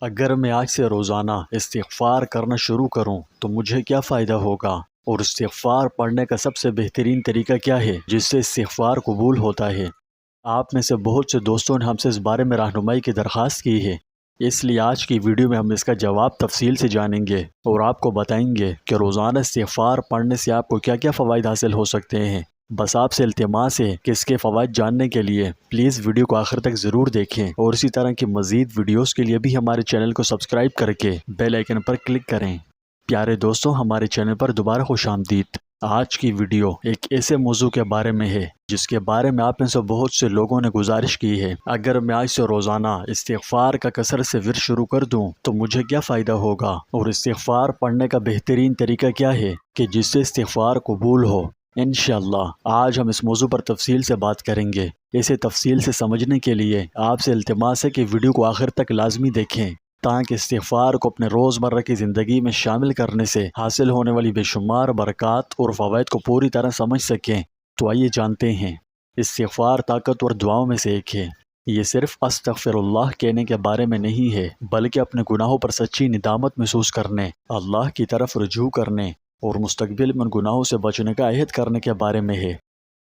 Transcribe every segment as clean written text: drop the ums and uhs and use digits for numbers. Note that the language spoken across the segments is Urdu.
اگر میں آج سے روزانہ استغفار کرنا شروع کروں تو مجھے کیا فائدہ ہوگا، اور استغفار پڑھنے کا سب سے بہترین طریقہ کیا ہے جس سے استغفار قبول ہوتا ہے؟ آپ میں سے بہت سے دوستوں نے ہم سے اس بارے میں رہنمائی کی درخواست کی ہے، اس لیے آج کی ویڈیو میں ہم اس کا جواب تفصیل سے جانیں گے اور آپ کو بتائیں گے کہ روزانہ استغفار پڑھنے سے آپ کو کیا کیا فوائد حاصل ہو سکتے ہیں۔ بس آپ سے التماس ہے کہ اس کے فوائد جاننے کے لیے پلیز ویڈیو کو آخر تک ضرور دیکھیں، اور اسی طرح کی مزید ویڈیوز کے لیے بھی ہمارے چینل کو سبسکرائب کر کے بیل آئیکن پر کلک کریں۔ پیارے دوستوں، ہمارے چینل پر دوبارہ خوش آمدید۔ آج کی ویڈیو ایک ایسے موضوع کے بارے میں ہے جس کے بارے میں آپ میں سے بہت سے لوگوں نے گزارش کی ہے۔ اگر میں آج سے روزانہ استغفار کا کثرت سے ورد شروع کر دوں تو مجھے کیا فائدہ ہوگا، اور استغفار پڑھنے کا بہترین طریقہ کیا ہے کہ جس سے استغفار قبول ہو۔ انشاءاللہ آج ہم اس موضوع پر تفصیل سے بات کریں گے۔ اسے تفصیل سے سمجھنے کے لیے آپ سے التماس ہے کہ ویڈیو کو آخر تک لازمی دیکھیں تاکہ استغفار کو اپنے روزمرہ کی زندگی میں شامل کرنے سے حاصل ہونے والی بے شمار برکات اور فوائد کو پوری طرح سمجھ سکیں۔ تو آئیے جانتے ہیں۔ استغفار طاقتور دعاؤں میں سے ایک ہے۔ یہ صرف استغفر اللہ کہنے کے بارے میں نہیں ہے، بلکہ اپنے گناہوں پر سچی ندامت محسوس کرنے، اللہ کی طرف رجوع کرنے اور مستقبل میں ان گناہوں سے بچنے کا عہد کرنے کے بارے میں ہے۔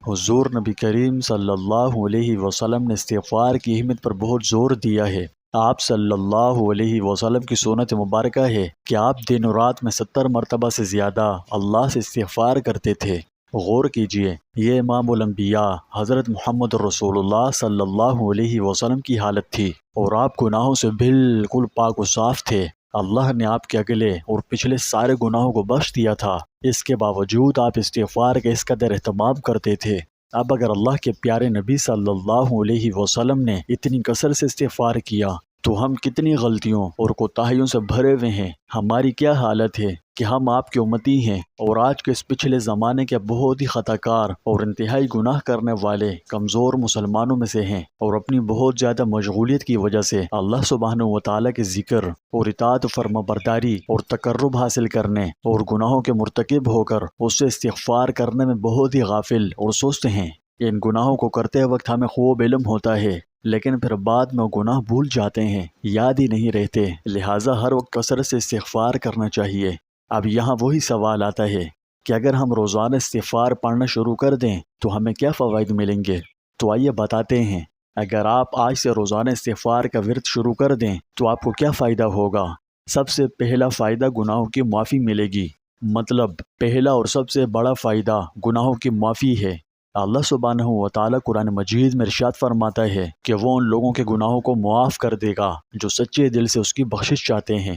حضور نبی کریم صلی اللہ علیہ وسلم نے استغفار کی اہمیت پر بہت زور دیا ہے۔ آپ صلی اللہ علیہ وسلم کی سنت مبارکہ ہے کہ آپ دن و رات میں 70 مرتبہ سے زیادہ اللہ سے استغفار کرتے تھے۔ غور کیجئے، یہ امام الانبیاء حضرت محمد رسول اللہ صلی اللہ علیہ وسلم کی حالت تھی، اور آپ گناہوں سے بالکل پاک و صاف تھے۔ اللہ نے آپ کے اگلے اور پچھلے سارے گناہوں کو بخش دیا تھا، اس کے باوجود آپ استغفار کا اس قدر اہتمام کرتے تھے۔ اب اگر اللہ کے پیارے نبی صلی اللہ علیہ وسلم نے اتنی کثرت سے استغفار کیا تو ہم کتنی غلطیوں اور کوتاہیوں سے بھرے ہوئے ہیں۔ ہماری کیا حالت ہے کہ ہم آپ کے امتی ہیں، اور آج کے اس پچھلے زمانے کے بہت ہی خطا کار اور انتہائی گناہ کرنے والے کمزور مسلمانوں میں سے ہیں، اور اپنی بہت زیادہ مشغولیت کی وجہ سے اللہ سبحانہ و تعالیٰ کے ذکر اور اطاعت و فرما برداری اور تقرب حاصل کرنے اور گناہوں کے مرتکب ہو کر اس سے استغفار کرنے میں بہت ہی غافل اور سست ہیں۔ ان گناہوں کو کرتے وقت ہمیں خوب علم ہوتا ہے، لیکن پھر بعد میں وہ گناہ بھول جاتے ہیں، یاد ہی نہیں رہتے، لہٰذا ہر وقت کثرت سے استغفار کرنا چاہیے۔ اب یہاں وہی سوال آتا ہے کہ اگر ہم روزانہ استغفار پڑھنا شروع کر دیں تو ہمیں کیا فوائد ملیں گے؟ تو آئیے بتاتے ہیں۔ اگر آپ آج سے روزانہ استغفار کا ورد شروع کر دیں تو آپ کو کیا فائدہ ہوگا؟ سب سے پہلا فائدہ گناہوں کی معافی ملے گی۔ مطلب پہلا اور سب سے بڑا فائدہ گناہوں کی معافی ہے۔ اللہ سبحانہ و تعالیٰ قرآن مجید میں ارشاد فرماتا ہے کہ وہ ان لوگوں کے گناہوں کو معاف کر دے گا جو سچے دل سے اس کی بخشش چاہتے ہیں۔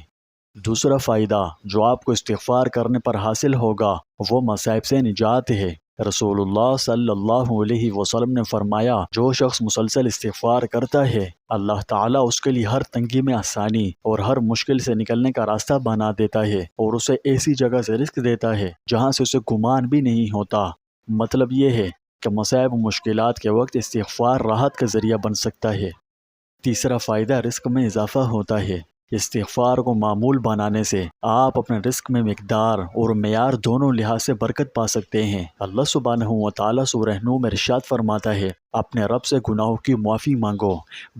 دوسرا فائدہ جو آپ کو استغفار کرنے پر حاصل ہوگا وہ مصائب سے نجات ہے۔ رسول اللہ صلی اللہ علیہ وسلم نے فرمایا، جو شخص مسلسل استغفار کرتا ہے اللہ تعالیٰ اس کے لیے ہر تنگی میں آسانی اور ہر مشکل سے نکلنے کا راستہ بنا دیتا ہے، اور اسے ایسی جگہ سے رزق دیتا ہے جہاں سے اسے گمان بھی نہیں ہوتا۔ مطلب یہ ہے کہ مصائب و مشکلات کے وقت استغفار راحت کا ذریعہ بن سکتا ہے۔ تیسرا فائدہ رزق میں اضافہ ہوتا ہے۔ استغفار کو معمول بنانے سے آپ اپنے رزق میں مقدار اور معیار دونوں لحاظ سے برکت پا سکتے ہیں۔ اللہ سبحانہ و تعالیٰ سورہ نور میں ارشاد فرماتا ہے، اپنے رب سے گناہوں کی معافی مانگو،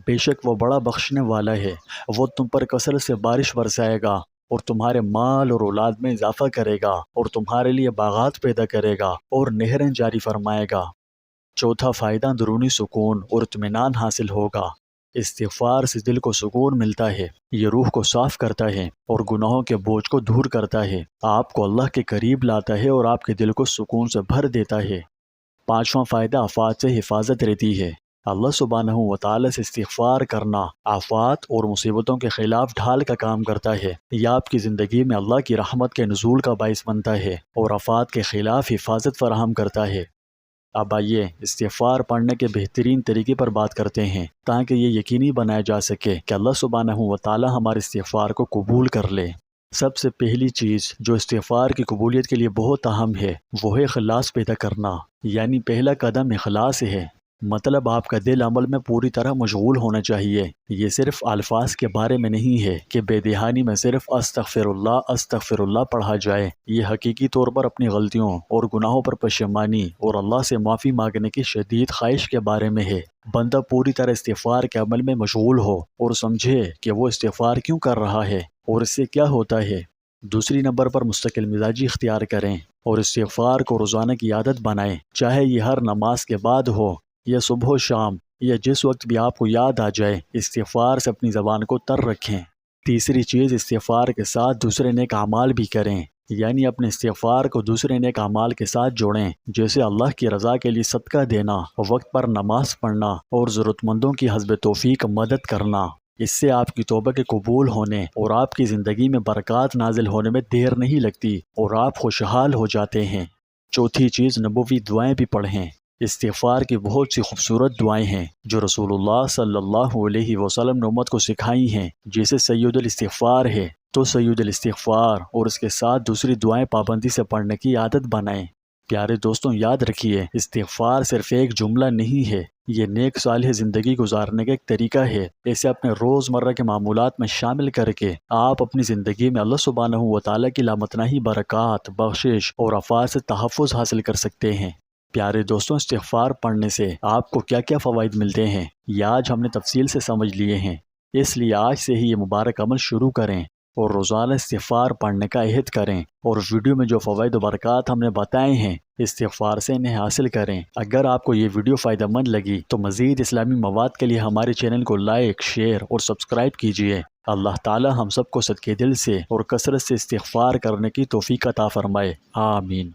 بے شک وہ بڑا بخشنے والا ہے۔ وہ تم پر کثرت سے بارش برسائے گا اور تمہارے مال اور اولاد میں اضافہ کرے گا، اور تمہارے لیے باغات پیدا کرے گا اور نہریں جاری فرمائے گا۔ چوتھا فائدہ اندرونی سکون اور اطمینان حاصل ہوگا۔ استغفار سے دل کو سکون ملتا ہے، یہ روح کو صاف کرتا ہے اور گناہوں کے بوجھ کو دور کرتا ہے، آپ کو اللہ کے قریب لاتا ہے اور آپ کے دل کو سکون سے بھر دیتا ہے۔ پانچواں فائدہ آفات سے حفاظت رہتی ہے۔ اللہ سبحانہ و تعالیٰ سے استغفار کرنا آفات اور مصیبتوں کے خلاف ڈھال کا کام کرتا ہے۔ یہ آپ کی زندگی میں اللہ کی رحمت کے نزول کا باعث بنتا ہے اور آفات کے خلاف حفاظت فراہم کرتا ہے۔ اب آئیے استغفار پڑھنے کے بہترین طریقے پر بات کرتے ہیں تاکہ یہ یقینی بنایا جا سکے کہ اللہ سبحانہ و تعالیٰ ہمارے استغفار کو قبول کر لے۔ سب سے پہلی چیز جو استغفار کی قبولیت کے لیے بہت اہم ہے وہ ہے اخلاص پیدا کرنا، یعنی پہلا قدم اخلاص ہے۔ مطلب آپ کا دل عمل میں پوری طرح مشغول ہونا چاہیے۔ یہ صرف الفاظ کے بارے میں نہیں ہے کہ بے دہانی میں صرف استغفر اللہ پڑھا جائے۔ یہ حقیقی طور پر اپنی غلطیوں اور گناہوں پر پشیمانی اور اللہ سے معافی مانگنے کی شدید خواہش کے بارے میں ہے۔ بندہ پوری طرح استغفار کے عمل میں مشغول ہو اور سمجھے کہ وہ استغفار کیوں کر رہا ہے اور اس سے کیا ہوتا ہے۔ دوسری نمبر پر مستقل مزاجی اختیار کریں اور استغفار کو روزانہ کی عادت بنائیں، چاہے یہ ہر نماز کے بعد ہو یا صبح و شام یا جس وقت بھی آپ کو یاد آ جائے، استغفار سے اپنی زبان کو تر رکھیں۔ تیسری چیز، استغفار کے ساتھ دوسرے نیک اعمال بھی کریں، یعنی اپنے استغفار کو دوسرے نیک اعمال کے ساتھ جوڑیں، جیسے اللہ کی رضا کے لیے صدقہ دینا، وقت پر نماز پڑھنا اور ضرورت مندوں کی حسب توفیق مدد کرنا۔ اس سے آپ کی توبہ کے قبول ہونے اور آپ کی زندگی میں برکات نازل ہونے میں دیر نہیں لگتی اور آپ خوشحال ہو جاتے ہیں۔ چوتھی چیز، نبوی دعائیں بھی پڑھیں۔ استغفار کی بہت سی خوبصورت دعائیں ہیں جو رسول اللہ صلی اللہ علیہ وسلم نے امت کو سکھائی ہیں، جیسے سید الاستغفار ہے تو سید الاستغفار اور اس کے ساتھ دوسری دعائیں پابندی سے پڑھنے کی عادت بنائیں۔ پیارے دوستوں، یاد رکھیے، استغفار صرف ایک جملہ نہیں ہے، یہ نیک صالح زندگی گزارنے کا ایک طریقہ ہے۔ اسے اپنے روزمرہ کے معمولات میں شامل کر کے آپ اپنی زندگی میں اللہ سبحانہ و تعالیٰ کی لامتناہی برکات، بخشش اور آفات سے تحفظ حاصل کر سکتے ہیں۔ پیارے دوستوں، استغفار پڑھنے سے آپ کو کیا کیا فوائد ملتے ہیں، یہ آج ہم نے تفصیل سے سمجھ لیے ہیں۔ اس لیے آج سے ہی یہ مبارک عمل شروع کریں اور روزانہ استغفار پڑھنے کا عہد کریں، اور ویڈیو میں جو فوائد و برکات ہم نے بتائے ہیں، استغفار سے انہیں حاصل کریں۔ اگر آپ کو یہ ویڈیو فائدہ مند لگی تو مزید اسلامی مواد کے لیے ہمارے چینل کو لائک، شیئر اور سبسکرائب کیجیے۔ اللہ تعالی ہم سب کو صدقے دل سے اور کثرت سے استغفار کرنے کی توفیق عطا فرمائے، آمین۔